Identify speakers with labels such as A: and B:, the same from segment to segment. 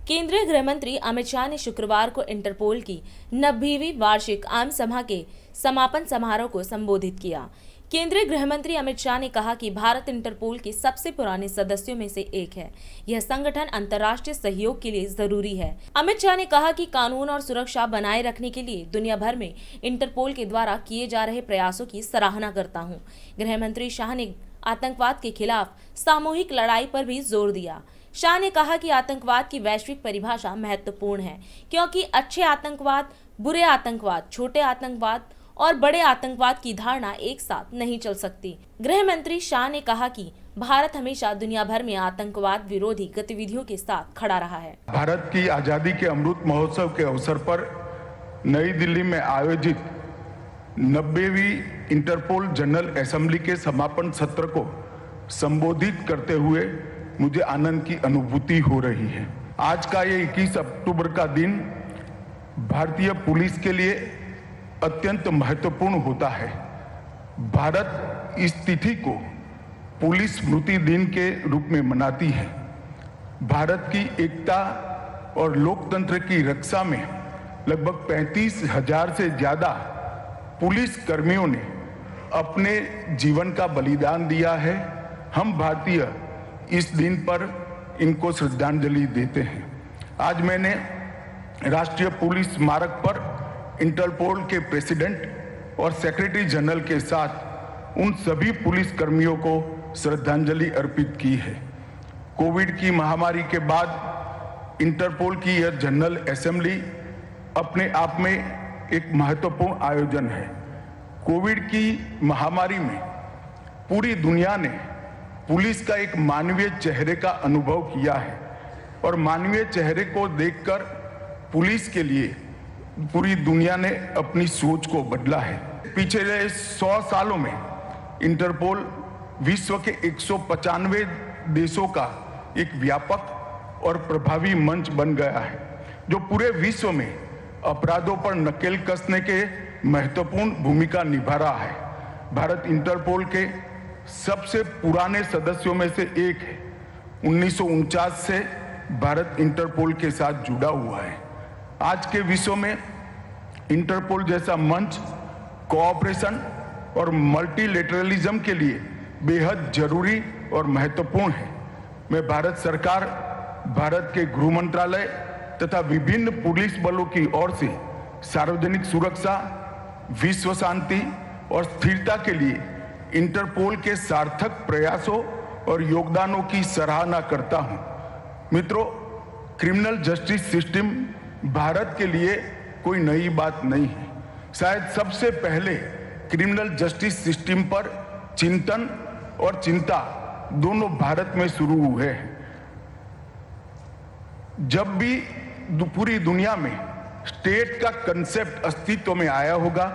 A: केंद्रीय गृह मंत्री अमित शाह ने शुक्रवार को इंटरपोल की 90वीं वार्षिक आम सभा के समापन समारोह को संबोधित किया। केंद्रीय गृह मंत्री अमित शाह ने कहा कि भारत इंटरपोल के सबसे पुराने सदस्यों में से एक है। यह संगठन अंतर्राष्ट्रीय सहयोग के लिए जरूरी है। अमित शाह ने कहा कि कानून और सुरक्षा बनाए रखने के लिए दुनिया भर में इंटरपोल के द्वारा किए जा रहे प्रयासों की सराहना करता हूं। गृह मंत्री शाह ने आतंकवाद के खिलाफ सामूहिक लड़ाई पर भी जोर दिया। शाह ने कहा कि आतंकवाद की वैश्विक परिभाषा महत्वपूर्ण है, क्योंकि अच्छे आतंकवाद, बुरे आतंकवाद, छोटे आतंकवाद और बड़े आतंकवाद की धारणा एक साथ नहीं चल सकती। गृह मंत्री शाह ने कहा कि भारत हमेशा दुनिया भर में आतंकवाद विरोधी गतिविधियों के साथ खड़ा रहा है।
B: भारत की आजादी के अमृत महोत्सव के अवसर पर नई दिल्ली में आयोजित 90वीं इंटरपोल जनरल असेंबली के समापन सत्र को संबोधित करते हुए मुझे आनंद की अनुभूति हो रही है। आज का ये 21 अक्टूबर का दिन भारतीय पुलिस के लिए अत्यंत महत्वपूर्ण होता है। भारत इस तिथि को पुलिस स्मृति दिन के रूप में मनाती है। भारत की एकता और लोकतंत्र की रक्षा में लगभग 35,000 से ज्यादा पुलिस कर्मियों ने अपने जीवन का बलिदान दिया है। हम भारतीय इस दिन पर इनको श्रद्धांजलि देते हैं। आज मैंने राष्ट्रीय पुलिस स्मारक पर इंटरपोल के प्रेसिडेंट और सेक्रेटरी जनरल के साथ उन सभी पुलिस कर्मियों को श्रद्धांजलि अर्पित की है। कोविड की महामारी के बाद इंटरपोल की यह जनरल असेंबली अपने आप में एक महत्वपूर्ण आयोजन है। कोविड की महामारी में पूरी दुनिया ने पुलिस का एक मानवीय चेहरे का अनुभव किया है और मानवीय चेहरे को देखकर पुलिस के लिए पूरी दुनिया ने अपनी सोच को बदला है। पिछले 100 सालों में इंटरपोल विश्व के 195 देशों का एक व्यापक और प्रभावी मंच बन गया है, जो पूरे विश्व में अपराधों पर नकेल कसने के महत्वपूर्ण भूमिका निभा रहा है। भारत इंटरपोल के सबसे पुराने सदस्यों में से एक है। 1949 से भारत इंटरपोल के साथ जुड़ा हुआ है। आज के विश्व में इंटरपोल जैसा मंच कोऑपरेशन और मल्टीलेटरलिज्म के लिए बेहद जरूरी और महत्वपूर्ण है। मैं भारत सरकार, भारत के गृह मंत्रालय तथा विभिन्न पुलिस बलों की ओर से सार्वजनिक सुरक्षा, विश्व शांति और स्थिरता के लिए इंटरपोल के सार्थक प्रयासों और योगदानों की सराहना करता हूं। मित्रों, क्रिमिनल जस्टिस सिस्टम भारत के लिए कोई नई बात नहीं है। शायद सबसे पहले क्रिमिनल जस्टिस सिस्टम पर चिंतन और चिंता दोनों भारत में शुरू हुए हैं। जब भी पूरी दुनिया में स्टेट का कंसेप्ट अस्तित्व में आया होगा,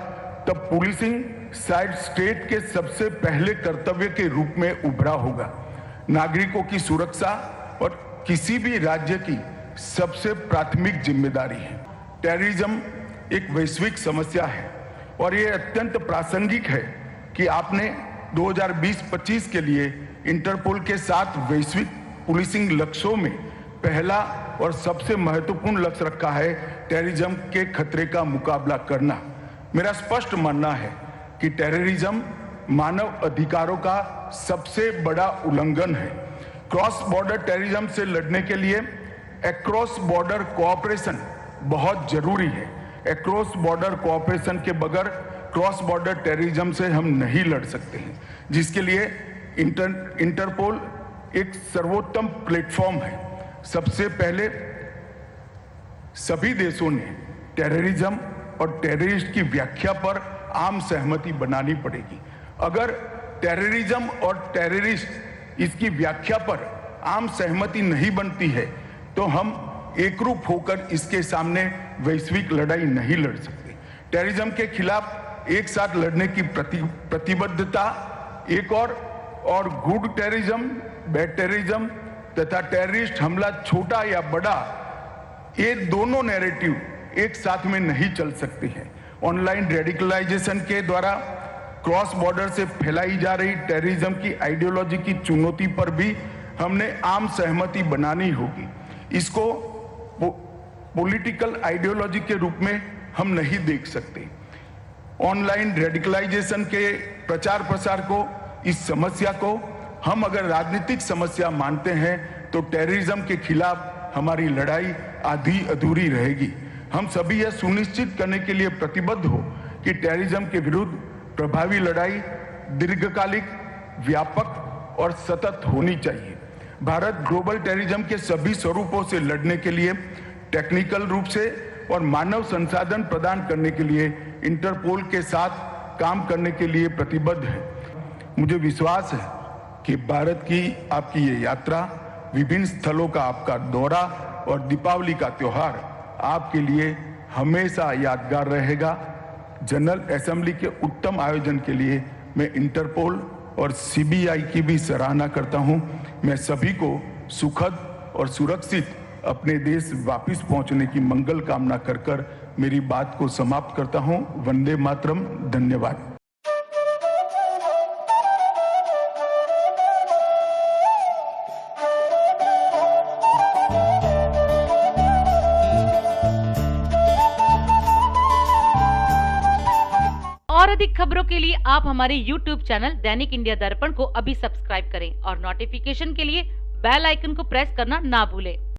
B: तब पुलिसिंग शायद स्टेट के सबसे पहले कर्तव्य के रूप में उभरा होगा। नागरिकों की सुरक्षा और किसी भी राज्य की सबसे प्राथमिक जिम्मेदारी है। टेररिज्म एक वैश्विक समस्या है और ये अत्यंत प्रासंगिक है कि आपने 2020-25 के लिए इंटरपोल के साथ वैश्विक पुलिसिंग लक्ष्यों में पहला और सबसे महत्वपूर्ण लक्ष्य रखा है टेररिज्म के खतरे का मुकाबला करना। मेरा स्पष्ट मानना है कि टेररिज्म मानव अधिकारों का सबसे बड़ा उल्लंघन है। क्रॉस बॉर्डर टेररिज्म से लड़ने के लिए अक्रॉस बॉर्डर कोऑपरेशन बहुत जरूरी है। अक्रॉस बॉर्डर कोऑपरेशन के बगैर क्रॉस बॉर्डर टेररिज्म से हम नहीं लड़ सकते हैं, जिसके लिए इंटरपोल एक सर्वोत्तम प्लेटफॉर्म है। सबसे पहले सभी देशों ने टेररिज्म और टेररिस्ट की व्याख्या पर आम सहमति बनानी पड़ेगी। अगर टेररिज्म और टेररिस्ट इसकी व्याख्या पर आम सहमति नहीं बनती है, तो हम एकरूप होकर इसके सामने वैश्विक लड़ाई नहीं लड़ सकते। टेररिज्म के खिलाफ एक साथ लड़ने की प्रतिबद्धता एक और गुड टेररिज्म, बैड टेररिज्म तथा टेररिस्ट हमला छोटा या बड़ा, ये दोनों नैरेटिव एक साथ में नहीं चल सकते हैं। ऑनलाइन रेडिकलाइजेशन के द्वारा क्रॉस बॉर्डर से फैलाई जा रही टेररिज्म की आइडियोलॉजी की चुनौती पर भी हमने आम सहमति बनानी होगी। इसको पॉलिटिकल आइडियोलॉजी के रूप में हम नहीं देख सकते। ऑनलाइन रेडिकलाइजेशन के प्रचार प्रसार को, इस समस्या को हम अगर राजनीतिक समस्या मानते हैं तो टेररिज्म के खिलाफ हमारी लड़ाई आधी अधूरी रहेगी। हम सभी यह सुनिश्चित करने के लिए प्रतिबद्ध हो कि टेररिज्म के विरुद्ध प्रभावी लड़ाई दीर्घकालिक, व्यापक और सतत होनी चाहिए। भारत ग्लोबल टेररिज्म के सभी स्वरूपों से लड़ने के लिए टेक्निकल रूप से और मानव संसाधन प्रदान करने के लिए इंटरपोल के साथ काम करने के लिए प्रतिबद्ध है। मुझे विश्वास है कि भारत की आपकी ये यात्रा, विभिन्न स्थलों का आपका दौरा और दीपावली का त्योहार आपके लिए हमेशा यादगार रहेगा। जनरल असेंबली के उत्तम आयोजन के लिए मैं इंटरपोल और सीबीआई की भी सराहना करता हूं। मैं सभी को सुखद और सुरक्षित अपने देश वापस पहुंचने की मंगल कामना कर मेरी बात को समाप्त करता हूं। वंदे मातरम। धन्यवाद।
C: और अधिक खबरों के लिए आप हमारे YouTube चैनल दैनिक इंडिया दर्पण को अभी सब्सक्राइब करें और नोटिफिकेशन के लिए बेल आइकन को प्रेस करना ना भूलें।